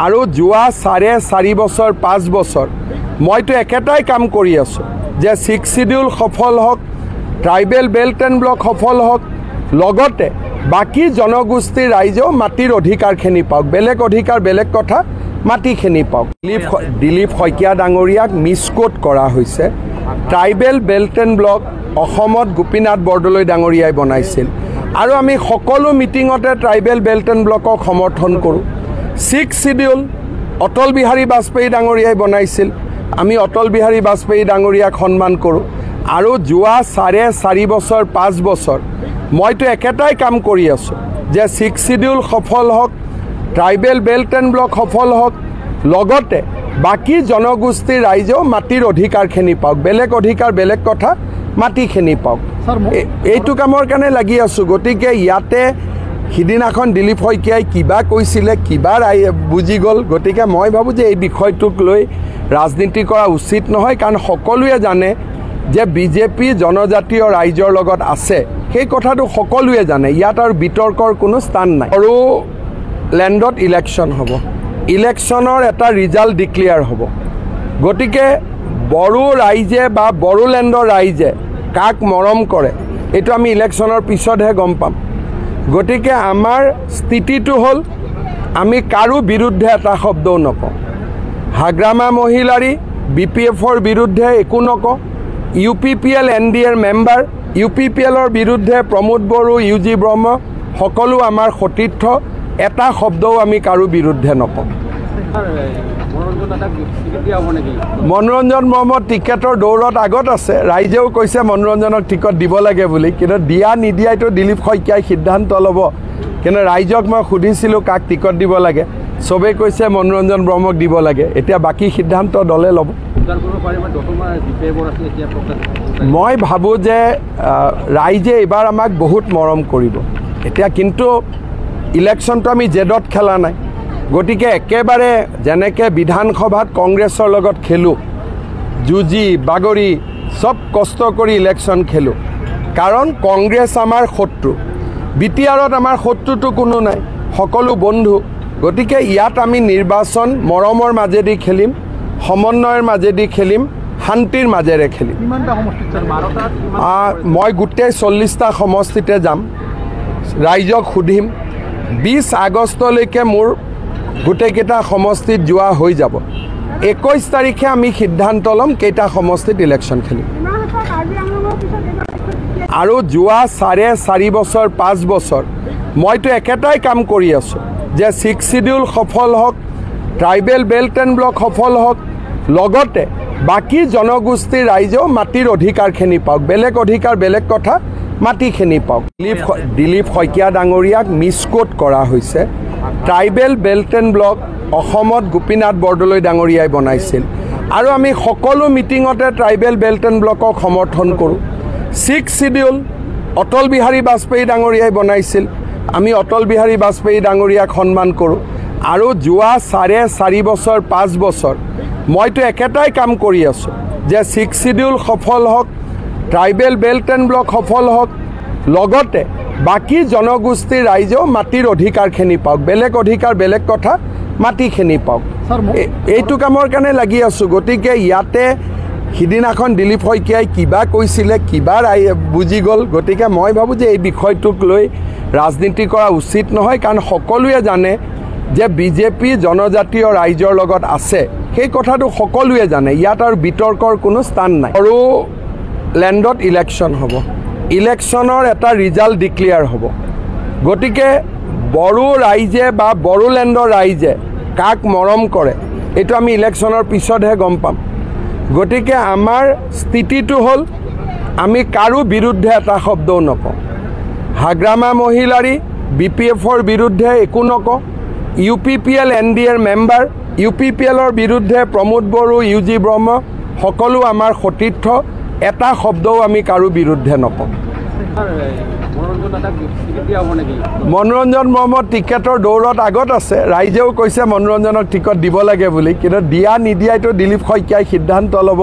আৰু যোৱা 4.5 বছৰ 5 বছৰ মইতো একেটাই কাম কৰি আছোঁ যে 6 শিডিউল সফল হওক, ট্ৰাইবেল বেল্ট এণ্ড ব্লক সফল হওক, লগতে বাকী জনগোষ্ঠীৰ ৰাইজেও মাটিৰ অধিকাৰখিনি পাওক। বেলেগ অধিকাৰ বেলেগ কথা, মাটিখিনি পাওক। দিলীপ শইকীয়া ডাঙৰীয়াক মিছকোট কৰা হৈছে। ট্ৰাইবেল বেল্ট এণ্ড ব্লক অসমত গোপীনাথ বৰদলৈ ডাঙৰীয়াই বনাইছিল আৰু আমি সকলো মিটিঙতে ট্ৰাইবেল বেল্ট এণ্ড ব্লকক সমৰ্থন কৰোঁ। 6 শিডিউল অটল বিহাৰী বাজপেয়ী ডাঙৰীয়াই বনাইছিল, আমি অটল বিহাৰী বাজপেয়ী ডাঙৰীয়াক সন্মান কৰোঁ। আৰু যোৱা 4.5 বছৰ 5 বছৰ মইতো একেটাই কাম কৰি আছোঁ যে 6 শিডিউল সফল হওক, ট্ৰাইবেল বেল্ট এণ্ড ব্লক সফল হওক, লগতে বাকী জনগোষ্ঠীৰ ৰাইজেও মাটিৰ অধিকাৰখিনি পাওক। বেলেগ অধিকাৰ বেলেগ কথা, মাটিখিনি পাওক। এইটো কামৰ কাৰণে লাগি আছোঁ। গতিকে ইয়াতে সিদিনাখন দিলীপ শইকীয়াই কিবা কৈছিলে, কিবা বুজি গ'ল। গতিকে মই ভাবোঁ যে এই বিষয়টোক লৈ ৰাজনীতি কৰা উচিত নহয়, কাৰণ সকলোৱে জানে যে বিজেপি জনজাতীয় ৰাইজৰ লগত আছে, সেই কথাটো সকলোৱে জানে। ইয়াত আৰু বিতৰ্কৰ কোনো স্থান নাই। আৰু লেণ্ডত ইলেকশ্যন হ'ব, ইলেকশ্যনৰ এটা ৰিজাল্ট ডিক্লেয়াৰ হ'ব। গতিকে বড়ো ৰাইজে বা বড়োলেণ্ডৰ ৰাইজে কাক মৰম কৰে এইটো আমি ইলেকশ্যনৰ পিছতহে গম পাম। গতিকে আমাৰ স্থিতিটো হ'ল আমি কাৰো বিৰুদ্ধে এটা শব্দও নকওঁ। হাগ্ৰামা মহিলাৰী BPFৰ বিৰুদ্ধে একো নকওঁ। UPPL NDAৰ মেম্বাৰ, UPPLৰ বিৰুদ্ধে প্ৰমোদ বড়ো, UG ব্ৰহ্ম সকলো আমাৰ সতীৰ্থ, এটা শব্দও আমি কাৰো বিৰুদ্ধে নকওঁ। মনোৰঞ্জন মহম্মদ টিকেটৰ দৌৰত আগত আছে। ৰাইজেও কৈছে মনোৰঞ্জনক টিকট দিব লাগে বুলি, কিন্তু দিয়া নিদিয়াইতো দিলীপ শইকীয়াই সিদ্ধান্ত ল'ব। কিন্তু ৰাইজক মই সুধিছিলোঁ কাক টিকট দিব লাগে, চবেই কৈছে মনোৰঞ্জন ব্ৰহ্মক দিব লাগে। এতিয়া বাকী সিদ্ধান্ত দলে ল'ব। মই ভাবোঁ যে ৰাইজে এইবাৰ আমাক বহুত মৰম কৰিব। এতিয়া কিন্তু ইলেকশ্যনটো আমি জেদত খেলা নাই। গতিকে একেবাৰে যেনেকৈ বিধানসভাত কংগ্ৰেছৰ লগত খেলোঁ, যুঁজি বাগৰি চব কষ্ট কৰি ইলেকশ্যন খেলোঁ, কাৰণ কংগ্ৰেছ আমাৰ শত্ৰু। BTRত আমাৰ শত্ৰুটো কোনো নাই, সকলো বন্ধু। গতিকে ইয়াত আমি নিৰ্বাচন মৰমৰ মাজেদি খেলিম, সমন্বয়ৰ মাজেদি খেলিম, শান্তিৰ মাজেৰে খেলিম। মই গোটেই 40টা সমষ্টিতে যাম, ৰাইজক সুধিম। 20 আগষ্টলৈকে মোৰ গোটেইকেইটা সমষ্টিত যোৱা হৈ যাব। 21 তাৰিখে আমি সিদ্ধান্ত ল'ম কেইটা সমষ্টিত ইলেকশ্যন খেলিম। আৰু যোৱা 4.5 বছৰ 5 বছৰ মইতো একেটাই কাম কৰি আছোঁ যে 6 শিডিউল সফল হওক, ট্ৰাইবেল বেল্ট এণ্ড ব্লক সফল হওক, লগতে বাকী জনগোষ্ঠীৰ ৰাইজেও মাটিৰ অধিকাৰখিনি পাওক। বেলেগ অধিকাৰ বেলেগ কথা, মাটিখিনি পাওক। দিলীপ শইকীয়া ডাঙৰীয়াক মিছকোট কৰা হৈছে। ট্ৰাইবেল বেল্ট এণ্ড ব্লক অসমত গোপীনাথ বৰদলৈ ডাঙৰীয়াই বনাইছিল আৰু আমি সকলো মিটিঙতে ট্ৰাইবেল বেল্ট এণ্ড ব্লকক সমৰ্থন কৰোঁ। 6 শিডিউল অটল বিহাৰী বাজপেয়ী ডাঙৰীয়াই বনাইছিল, আমি অটল বিহাৰী বাজপেয়ী ডাঙৰীয়াক সন্মান কৰোঁ। আৰু যোৱা 4.5 বছৰ 5 বছৰ মইতো একেটাই কাম কৰি আছোঁ যে 6 শিডিউল সফল হওক, ট্ৰাইবেল বেল্ট এণ্ড ব্লক সফল হওক, লগতে বাকী জনগোষ্ঠীৰ ৰাইজেও মাটিৰ অধিকাৰখিনি পাওক। বেলেগ অধিকাৰ বেলেগ কথা, মাটিখিনি পাওক। এইটো কামৰ কাৰণে লাগি আছোঁ। গতিকে ইয়াতে সিদিনাখন দিলীপ শইকীয়াই কিবা কৈছিলে, কিবা বুজি গ'ল। গতিকে মই ভাবোঁ যে এই বিষয়টোক লৈ ৰাজনীতি কৰা উচিত নহয়, কাৰণ সকলোৱে জানে যে বিজেপি জনজাতীয় ৰাইজৰ লগত আছে, সেই কথাটো সকলোৱে জানে। ইয়াত আৰু বিতৰ্কৰ কোনো স্থান নাই। আৰু লেণ্ডত ইলেকশ্যন হ'ব, ইলেকশ্যনৰ এটা ৰিজাল্ট ডিক্লেয়াৰ হ'ব। গতিকে বড়ো ৰাইজে বা বড়োলেণ্ডৰ ৰাইজে কাক মৰম কৰে এইটো আমি ইলেকশ্যনৰ পিছতহে গম পাম। গতিকে আমাৰ স্থিতিটো হ'ল আমি কাৰো বিৰুদ্ধে এটা শব্দও নকওঁ। হাগ্ৰামা মহিলাৰী BPFৰ বিৰুদ্ধে একো নকওঁ। UPPL NDAৰ মেম্বাৰ, UPPLৰ বিৰুদ্ধে প্ৰমোদ বড়ো, UG ব্ৰহ্ম সকলো আমাৰ সতীৰ্থ, এটা শব্দও আমি কাৰো বিৰুদ্ধে নকওঁ। মনোৰঞ্জন মহম্মদ টিকেটৰ দৌৰত আগত আছে। ৰাইজেও কৈছে মনোৰঞ্জনক টিকট দিব লাগে বুলি, কিন্তু দিয়া নিদিয়াইতো দিলীপ শইকীয়াই সিদ্ধান্ত ল'ব।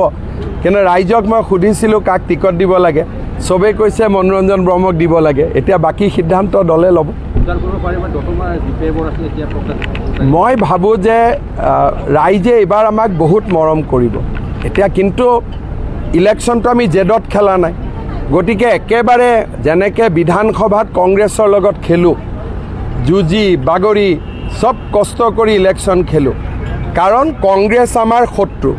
কিন্তু ৰাইজক মই সুধিছিলোঁ কাক টিকট দিব লাগে, চবেই কৈছে মনোৰঞ্জন ব্ৰহ্মক দিব লাগে। এতিয়া বাকী সিদ্ধান্ত দলে ল'ব। মই ভাবোঁ যে ৰাইজে এইবাৰ আমাক বহুত মৰম কৰিব এতিয়া কিন্তু ইলেকশ্যনটো আমি জেদত খেলা নাই গতিকে একেবাৰে যেনেকৈ বিধানসভাত কংগ্ৰেছৰ লগত খেলোঁ যুঁজি বাগৰি চব কষ্ট কৰি ইলেকশ্যন খেলোঁ কাৰণ কংগ্ৰেছ আমাৰ শত্ৰু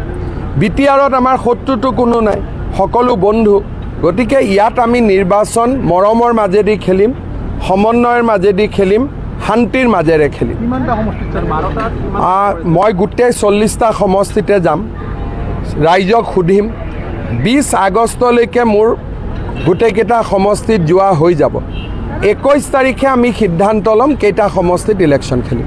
বিটিআৰত আমাৰ শত্ৰুটো কোনো নাই সকলো বন্ধু গতিকে ইয়াত আমি নিৰ্বাচন মৰমৰ মাজেদি খেলিম সমন্বয়ৰ মাজেদি খেলিম শান্তিৰ মাজেৰে খেলিম মই গোটেই 40টা সমষ্টিতে যাম ৰাইজক সুধিম 20 আগষ্টলৈকে মোৰ গোটেইকেইটা সমষ্টিত যোৱা হৈ যাব 21 তাৰিখে আমি সিদ্ধান্ত ল'ম কেইটা সমষ্টিত ইলেকশ্যন খেলিম